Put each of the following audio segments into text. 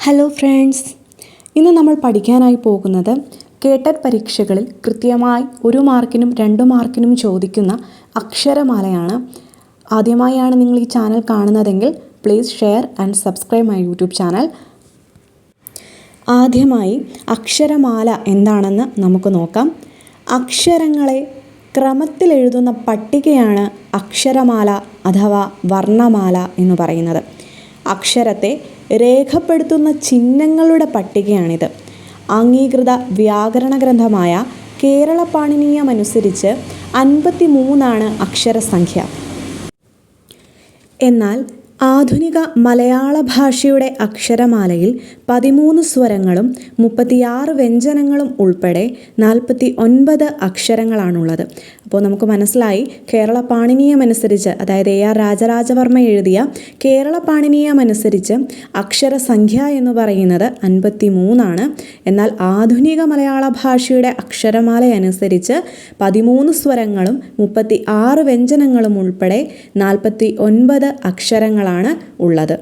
Hello friends, ഇന്ന് നമ്മൾ പഠിക്കാനായി പോകുന്നത് കേട്ടറ്റ് പരീക്ഷകളിൽ കൃത്യമായി 1 മാർക്കിനും 2 മാർക്കിനും ചോദിക്കുന്ന അക്ഷരമാലയാണ്. ആദ്യമായാണ് നിങ്ങൾ ഈ ചാനൽ കാണുന്നതെങ്കിൽ please share and subscribe my YouTube channel. ആദ്യമായി അക്ഷരമാല എന്താണെന്ന് നമുക്ക് നോക്കാം. അക്ഷരങ്ങളെ ക്രമത്തിൽ എഴുതുന്ന പട്ടികയാണ് അക്ഷരമാല അഥവാ വർണ്ണമാല എന്ന് പറയുന്നത്. അക്ഷരത്തെ രേഖപ്പെടുത്തുന്ന ചിഹ്നങ്ങളുടെ പട്ടികയാണിത്. അംഗീകൃത വ്യാകരണ ഗ്രന്ഥമായ കേരള പാണിനീയമനുസരിച്ച് 53 അക്ഷരസംഖ്യ. എന്നാൽ ആധുനിക മലയാള ഭാഷയുടെ അക്ഷരമാലയിൽ 13 സ്വരങ്ങളും 36 വ്യഞ്ജനങ്ങളും ഉൾപ്പെടെ 49 അക്ഷരങ്ങളാണുള്ളത്. അപ്പോൾ നമുക്ക് മനസ്സിലായി, കേരള പാണിനീയമനുസരിച്ച്, അതായത് AR രാജരാജവർമ്മ എഴുതിയ കേരള പാണിനീയമനുസരിച്ച് അക്ഷരസംഖ്യ എന്ന് പറയുന്നത് 53. എന്നാൽ ആധുനിക മലയാള ഭാഷയുടെ അക്ഷരമാല അനുസരിച്ച് 13 സ്വരങ്ങളും 36 വ്യഞ്ജനങ്ങളും ഉൾപ്പെടെ 49 അക്ഷരങ്ങളാണ് ഉള്ളത്.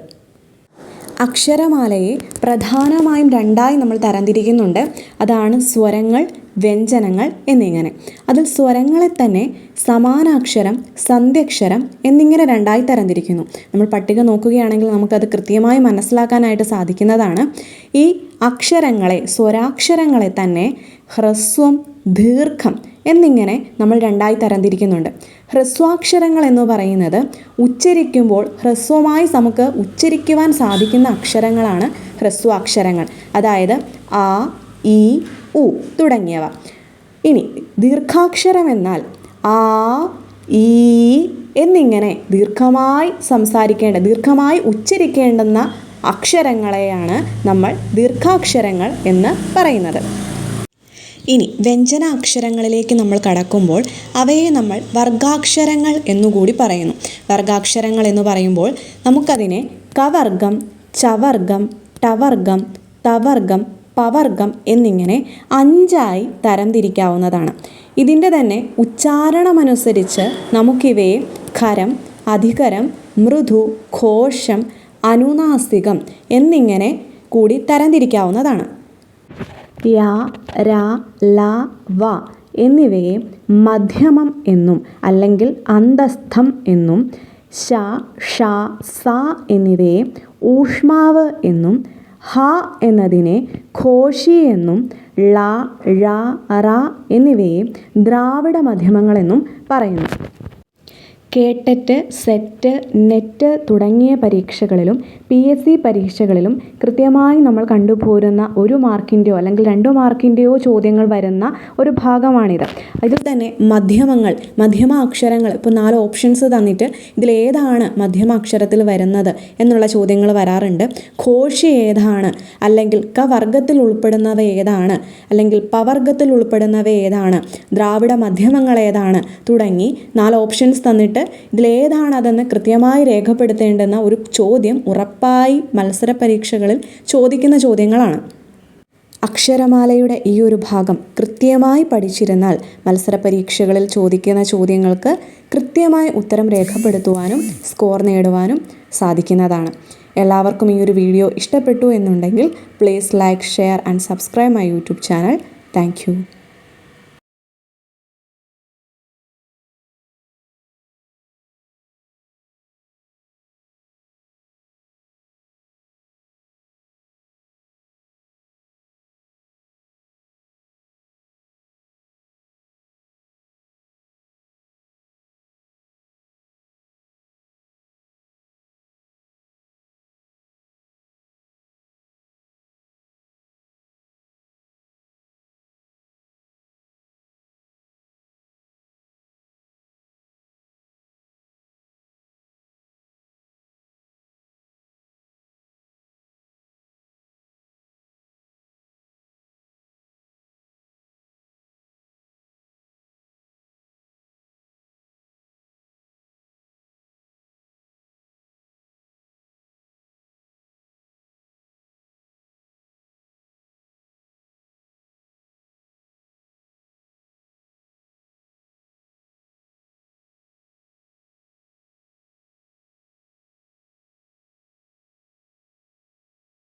അക്ഷരമാലയെ പ്രധാനമായും 2ആയി നമ്മൾ തരംതിരിക്കുന്നുണ്ട്. അതാണ് സ്വരങ്ങൾ, വ്യഞ്ജനങ്ങൾ എന്നിങ്ങനെ. അതിൽ സ്വരങ്ങളെ തന്നെ സമാനാക്ഷരം, സന്ധ്യക്ഷരം എന്നിങ്ങനെ 2ആയി തരംതിരിക്കുന്നു. നമ്മൾ പട്ടിക നോക്കുകയാണെങ്കിൽ നമുക്കത് കൃത്യമായി മനസ്സിലാക്കാനായിട്ട് സാധിക്കുന്നതാണ്. ഈ അക്ഷരങ്ങളെ, സ്വരാക്ഷരങ്ങളെ തന്നെ ഹ്രസ്വം, ദീർഘം എന്നിങ്ങനെ നമ്മൾ 2ആയി തരംതിരിക്കുന്നുണ്ട്. ഹ്രസ്വാക്ഷരങ്ങൾ എന്ന് പറയുന്നത് ഉച്ചരിക്കുമ്പോൾ ഹ്രസ്വമായി നമുക്ക് ഉച്ചരിക്കുവാൻ സാധിക്കുന്ന അക്ഷരങ്ങളാണ് ഹ്രസ്വാക്ഷരങ്ങൾ. അതായത് ആ, ഈ, ഉ തുടങ്ങിയവ. ഇനി ദീർഘാക്ഷരം എന്നാൽ ആ, ഈ എന്നിങ്ങനെ ദീർഘമായി ഉച്ചരിക്കേണ്ടുന്ന അക്ഷരങ്ങളെയാണ് നമ്മൾ ദീർഘാക്ഷരങ്ങൾ എന്ന് പറയുന്നത്. ഇനി വ്യഞ്ജനാക്ഷരങ്ങളിലേക്ക് നമ്മൾ കടക്കുമ്പോൾ അവയെ നമ്മൾ വർഗാക്ഷരങ്ങൾ എന്നുകൂടി പറയുന്നു. വർഗാക്ഷരങ്ങൾ എന്ന് പറയുമ്പോൾ നമുക്കതിനെ കവർഗം, ചവർഗം, ടവർഗം, തവർഗം, പവർഗം എന്നിങ്ങനെ 5ആയി തരംതിരിക്കാവുന്നതാണ്. ഇതിൻ്റെ തന്നെ ഉച്ചാരണമനുസരിച്ച് നമുക്കിവയെ ഖരം, അധികരം, മൃദു, ഘോഷം, അനുനാസികം എന്നിങ്ങനെ കൂടി തരംതിരിക്കാവുന്നതാണ്. യ, ര, ല, വ എന്നിവയെ മധ്യമം എന്നും അല്ലെങ്കിൽ അന്തസ്ഥം എന്നും, ശ, ഷ, സ എന്നിവയെ ഊഷ്മാവ് എന്നും, ഹ എന്നതിനെ ഘോഷി എന്നും, ള, ഴ, റ എന്നിവയെ ദ്രാവിഡ മധ്യമങ്ങളെന്നും പറയുന്നു. കേട്ടറ്റ്, സെറ്റ്, നെറ്റ് തുടങ്ങിയ പരീക്ഷകളിലും PSC പരീക്ഷകളിലും കൃത്യമായി നമ്മൾ കണ്ടുപോരുന്ന 1 മാർക്കിൻ്റെയോ അല്ലെങ്കിൽ 2 മാർക്കിൻ്റെയോ ചോദ്യങ്ങൾ വരുന്ന ഒരു ഭാഗമാണിത്. ഇതിൽ തന്നെ മധ്യമ അക്ഷരങ്ങൾ, ഇപ്പോൾ 4 ഓപ്ഷൻസ് തന്നിട്ട് ഇതിലേതാണ് മധ്യമ അക്ഷരത്തിൽ വരുന്നത് എന്നുള്ള ചോദ്യങ്ങൾ വരാറുണ്ട്. ഘോഷി ഏതാണ്, അല്ലെങ്കിൽ കവർഗത്തിൽ ഉൾപ്പെടുന്നവ ഏതാണ്, അല്ലെങ്കിൽ പവർഗത്തിൽ ഉൾപ്പെടുന്നവ ഏതാണ്, ദ്രാവിഡ മധ്യമങ്ങൾ ഏതാണ് തുടങ്ങി 4 ഓപ്ഷൻസ് തന്നിട്ട് ഇതിലേതാണതെന്ന് കൃത്യമായി രേഖപ്പെടുത്തേണ്ടുന്ന ഒരു ചോദ്യം ഉറപ്പായി മത്സര പരീക്ഷകളിൽ ചോദിക്കുന്ന ചോദ്യങ്ങളാണ്. അക്ഷരമാലയുടെ ഈ ഒരു ഭാഗം കൃത്യമായി പഠിച്ചിരുന്നാൽ മത്സര പരീക്ഷകളിൽ ചോദിക്കുന്ന ചോദ്യങ്ങൾക്ക് കൃത്യമായി ഉത്തരം രേഖപ്പെടുത്തുവാനും സ്കോർ നേടുവാനും സാധിക്കുന്നതാണ്. എല്ലാവർക്കും ഈ ഒരു വീഡിയോ ഇഷ്ടപ്പെട്ടു എന്നുണ്ടെങ്കിൽ please like, share and subscribe my YouTube channel. Thank you.